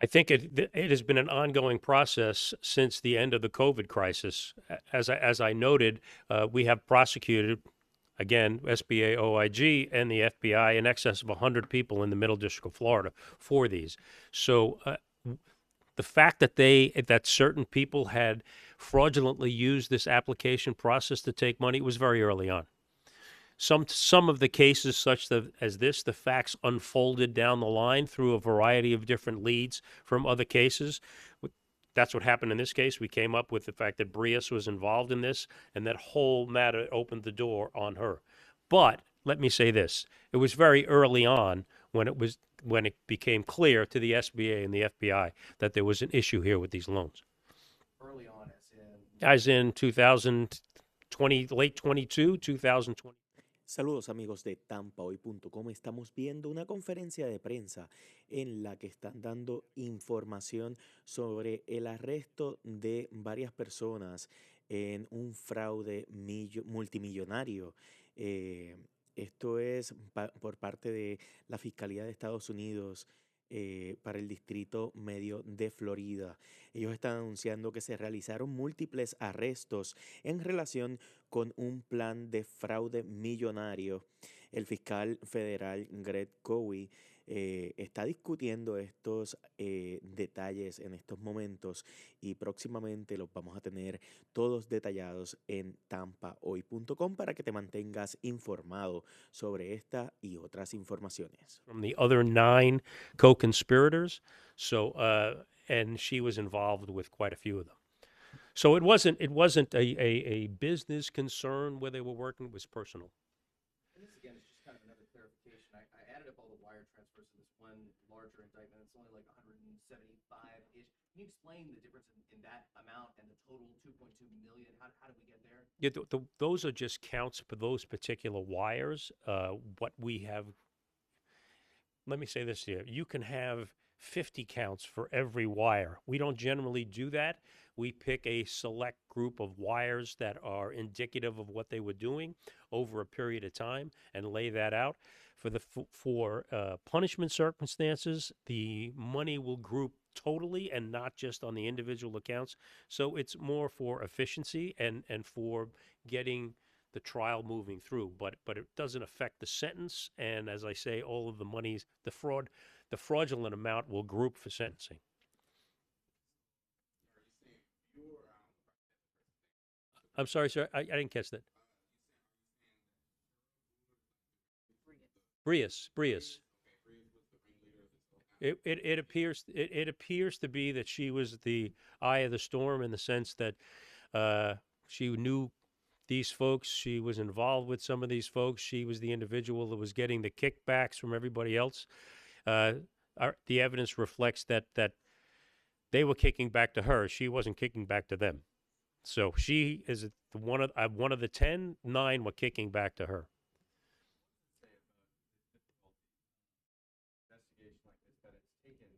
I think it has been an ongoing process since the end of the COVID crisis. As I noted, we have prosecuted, again, SBA, OIG, and the FBI in excess of 100 people in the Middle District of Florida for these. So the fact that that certain people had fraudulently used this application process to take money was very early on. Some of the cases, such as this, the facts unfolded down the line through a variety of different leads from other cases. That's what happened in this case. We came up with the fact that Brios was involved in this, and that whole matter opened the door on her. But let me say this: it was very early on when it became clear to the SBA and the FBI that there was an issue here with these loans. Early on, As in 2020, late 22, 2020. Saludos amigos de TampaHoy.com. Estamos viendo una conferencia de prensa en la que están dando información sobre el arresto de varias personas en un fraude multimillonario. Esto es por parte de la Fiscalía de Estados Unidos para el Distrito Medio de Florida. Ellos están anunciando que se realizaron múltiples arrestos en relación con un plan de fraude millonario. El fiscal federal Greg Kehoe está discutiendo estos detalles en estos momentos y próximamente los vamos a tener todos detallados en TampaHoy.com para que te mantengas informado sobre esta y otras informaciones. From the other 9 co-conspirators. So, and she was involved with quite a few of them. So it wasn't a business concern where they were working. It was personal. and this again is just kind of another clarification. I added up all the wire transfers in this one larger indictment. It's only like 175-ish. Can you explain the difference in that amount and the total 2.2 million? How did we get there? Yeah, those are just counts for those particular wires. What we have, let me say this here: you can have 50 counts for every wire. We don't generally do that. We pick a select group of wires that are indicative of what they were doing over a period of time and lay that out. For punishment circumstances, the money will group totally and not just on the individual accounts. So it's more for efficiency and for getting the trial moving through, but it doesn't affect the sentence. And as I say, all of the monies, the fraudulent amount will group for sentencing. I'm sorry, sir. I didn't catch that. Brios. It appears to be that she was the eye of the storm in the sense that she knew these folks. She was involved with some of these folks. She was the individual that was getting the kickbacks from everybody else. The evidence reflects that they were kicking back to her. She wasn't kicking back to them. So she is one of the 10. 9 were kicking back to her. Investigation like this, that it's taken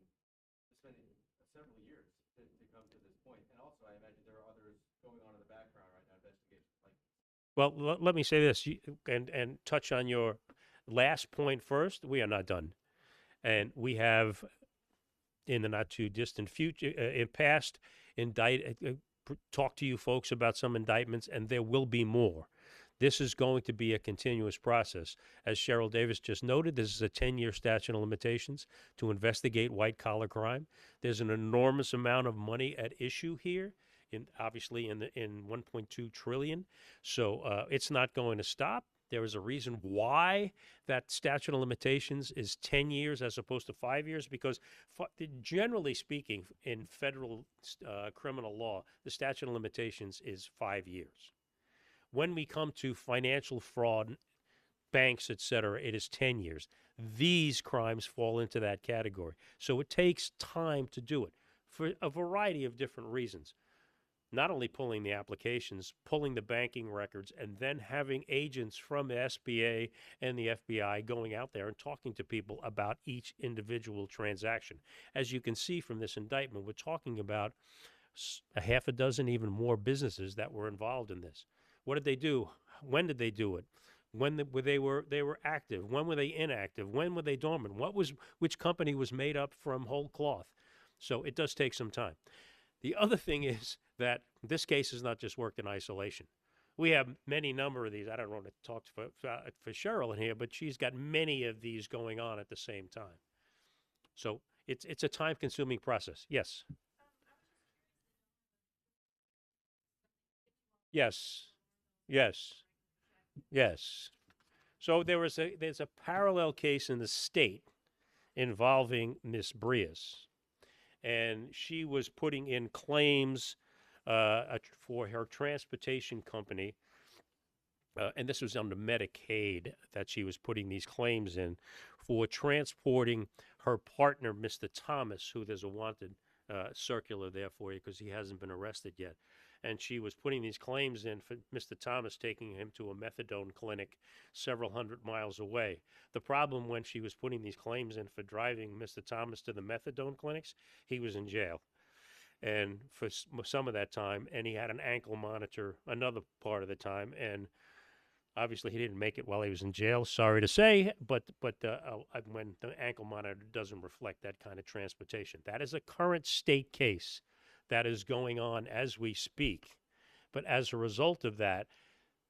several years to come to this point, and also I imagine there are others going on in the background right now, investigations like. Well, let me say this, and touch on your last point first. We are not done, and we have, in the not too distant future, in past, talk to you folks about some indictments, and there will be more. This is going to be a continuous process. As Cheryl Davis just noted, this is a 10-year statute of limitations to investigate white-collar crime. There's an enormous amount of money at issue here, obviously in 1.2 trillion. So it's not going to stop. There is a reason why that statute of limitations is 10 years as opposed to 5 years, because generally speaking, in federal criminal law, the statute of limitations is 5 years. When we come to financial fraud, banks, et cetera, it is 10 years. These crimes fall into that category. So it takes time to do it for a variety of different reasons. Not only pulling the applications, pulling the banking records, and then having agents from the SBA and the FBI going out there and talking to people about each individual transaction. As you can see from this indictment, we're talking about a half a dozen, even more businesses that were involved in this. What did they do? When did they do it? When they were active? When were they inactive? When were they dormant? Which company was made up from whole cloth? So it does take some time. The other thing is that this case has not just worked in isolation. We have many number of these. I don't want to talk for Cheryl in here, but she's got many of these going on at the same time. So it's a time-consuming process. Yes. Yes. Yes. Yes. So there's a parallel case in the state involving Miss Brias, and she was putting in claims for her transportation company, and this was under Medicaid that she was putting these claims in for transporting her partner, Mr. Thomas, who there's a wanted circular there for you because he hasn't been arrested yet. And she was putting these claims in for Mr. Thomas taking him to a methadone clinic several hundred miles away. The problem when she was putting these claims in for driving Mr. Thomas to the methadone clinics, he was in jail. And for some of that time, and he had an ankle monitor another part of the time, and obviously he didn't make it while he was in jail. Sorry to say, but when the ankle monitor doesn't reflect that kind of transportation, that is a current state case that is going on as we speak. But as a result of that,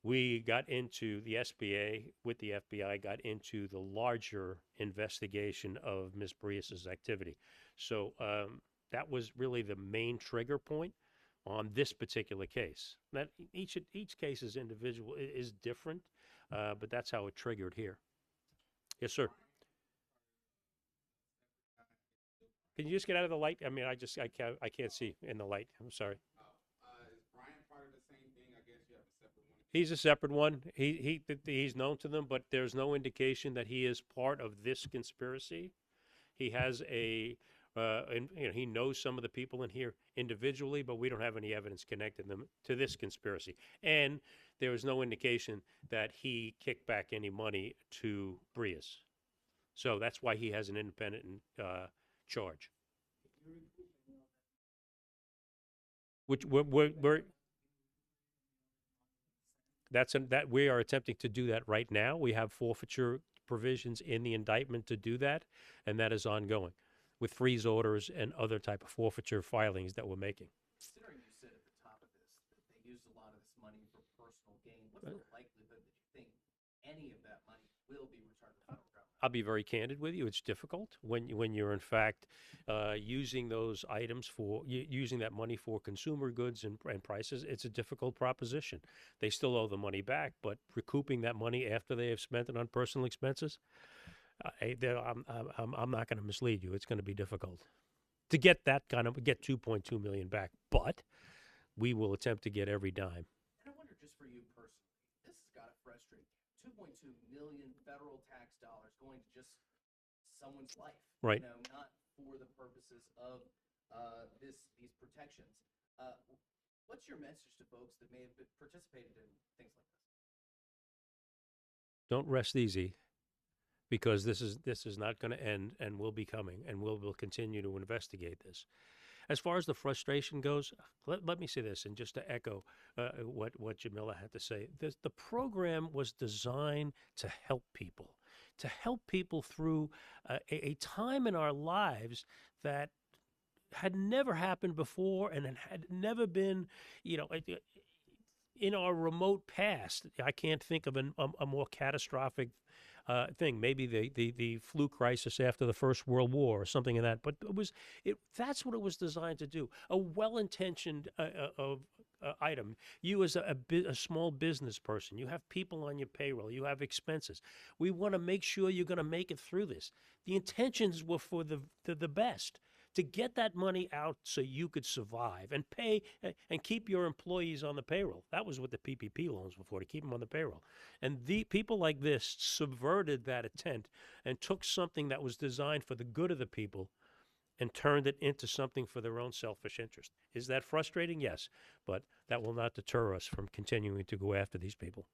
we got into the SBA with the FBI got into the larger investigation of Ms. Brias's activity. So that was really the main trigger point on this particular case. That each case is individual is different, but that's how it triggered here. Yes, sir. Can you just get out of the light? I mean, I can't see in the light. I'm sorry. He's a separate one. He's known to them, but there's no indication that he is part of this conspiracy. He has and he knows some of the people in here individually, but we don't have any evidence connecting them to this conspiracy. And there is no indication that he kicked back any money to Brias. So that's why he has an independent charge. Which that we are attempting to do that right now. We have forfeiture provisions in the indictment to do that, and that is ongoing with freeze orders and other type of forfeiture filings that we're making. Considering you said at the top of this that they used a lot of this money for personal gain, what's the likelihood that you think any of that money will be returned to the federal government? I'll be very candid with you. It's difficult when you're in fact using those items using that money for consumer goods and prices. It's a difficult proposition. They still owe the money back, but recouping that money after they have spent it on personal expenses, I'm not going to mislead you. It's going to be difficult to get get 2.2 million back, but we will attempt to get every dime. And I wonder, just for you personally, this has got to frustrate you. 2.2 million federal tax dollars going to just someone's life, right? Not for the purposes of these protections. What's your message to folks that may have participated in things like this? Don't rest easy, because this is not going to end, and will be coming, and we'll continue to investigate this. As far as the frustration goes, let me say this, and just to echo what Jamila had to say, the program was designed to help people through a time in our lives that had never happened before, and it had never been, in our remote past. I can't think of a more catastrophic thing. Maybe the flu crisis after the First World War or something of that. But that's what it was designed to do. A well-intentioned item. You as a small business person, you have people on your payroll, you have expenses. We want to make sure you're going to make it through this. The intentions were for the best, to get that money out so you could survive and pay and keep your employees on the payroll. That was what the PPP loans were for, to keep them on the payroll. And the people like this subverted that intent and took something that was designed for the good of the people and turned it into something for their own selfish interest. Is that frustrating? Yes, but that will not deter us from continuing to go after these people.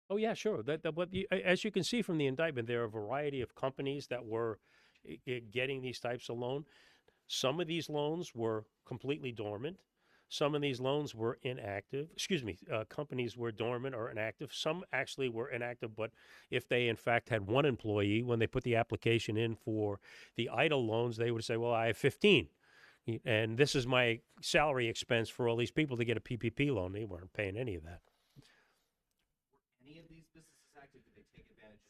Oh, yeah, sure. As you can see from the indictment, there are a variety of companies that were getting these types of loan. Some of these loans were completely dormant. Some of these loans were inactive. Excuse me, companies were dormant or inactive. Some actually were inactive, but if they in fact had one employee, when they put the application in for the idle loans, they would say, "Well, I have 15, and this is my salary expense for all these people to get a PPP loan." They weren't paying any of that. Were any of these businesses active? Did they take advantage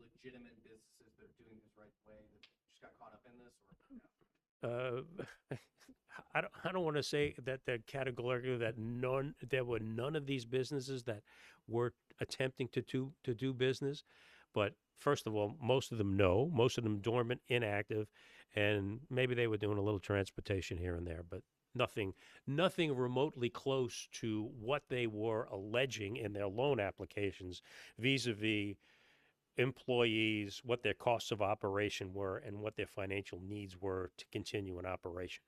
of legitimate businesses that are doing this right way that just got caught up in this, or no? I don't want to say that categorically that there were none of these businesses that were attempting to do business, but first of all, most of them no, most of them dormant, inactive, and maybe they were doing a little transportation here and there, but nothing remotely close to what they were alleging in their loan applications vis-a-vis employees, what their costs of operation were, and what their financial needs were to continue an operation.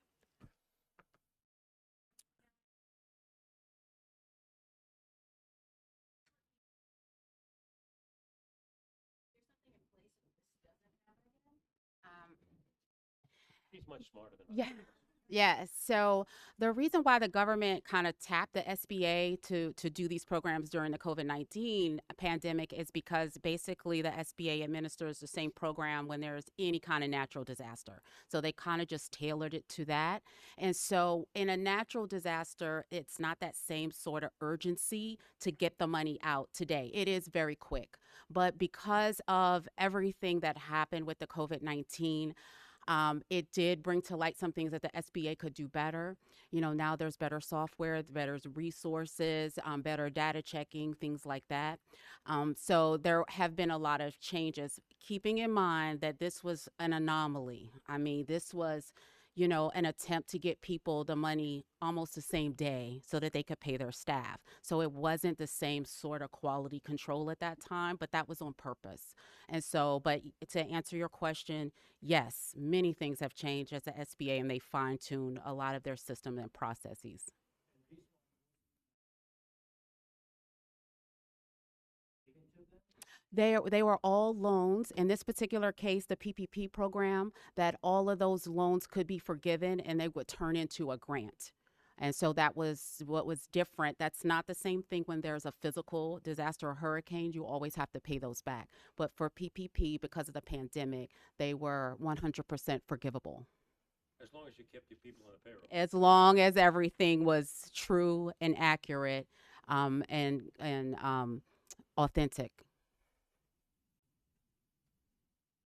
Um, He's much smarter than us. yeah. Yeah. So the reason why the government kind of tapped the SBA to do these programs during the COVID-19 pandemic is because basically the SBA administers the same program when there's any kind of natural disaster. So they kind of just tailored it to that. And so in a natural disaster, it's not that same sort of urgency to get the money out today. It is very quick. But because of everything that happened with the COVID-19, it did bring to light some things that the SBA could do better. You know, now there's better software, better resources, better data checking, things like that. So there have been a lot of changes, keeping in mind that this was an anomaly. I mean, this was, you know, an attempt to get people the money almost the same day so that they could pay their staff. So it wasn't the same sort of quality control at that time, but that was on purpose. And so, but to answer your question, yes, many things have changed as the SBA, and they fine-tuned a lot of their system and processes. They were all loans. In this particular case, the PPP program, that all of those loans could be forgiven and they would turn into a grant. And so that was what was different. That's not the same thing when there's a physical disaster or hurricane. You always have to pay those back. But for PPP, because of the pandemic, they were 100% forgivable. As long as you kept your people on the payroll. As long as everything was true and accurate, and authentic.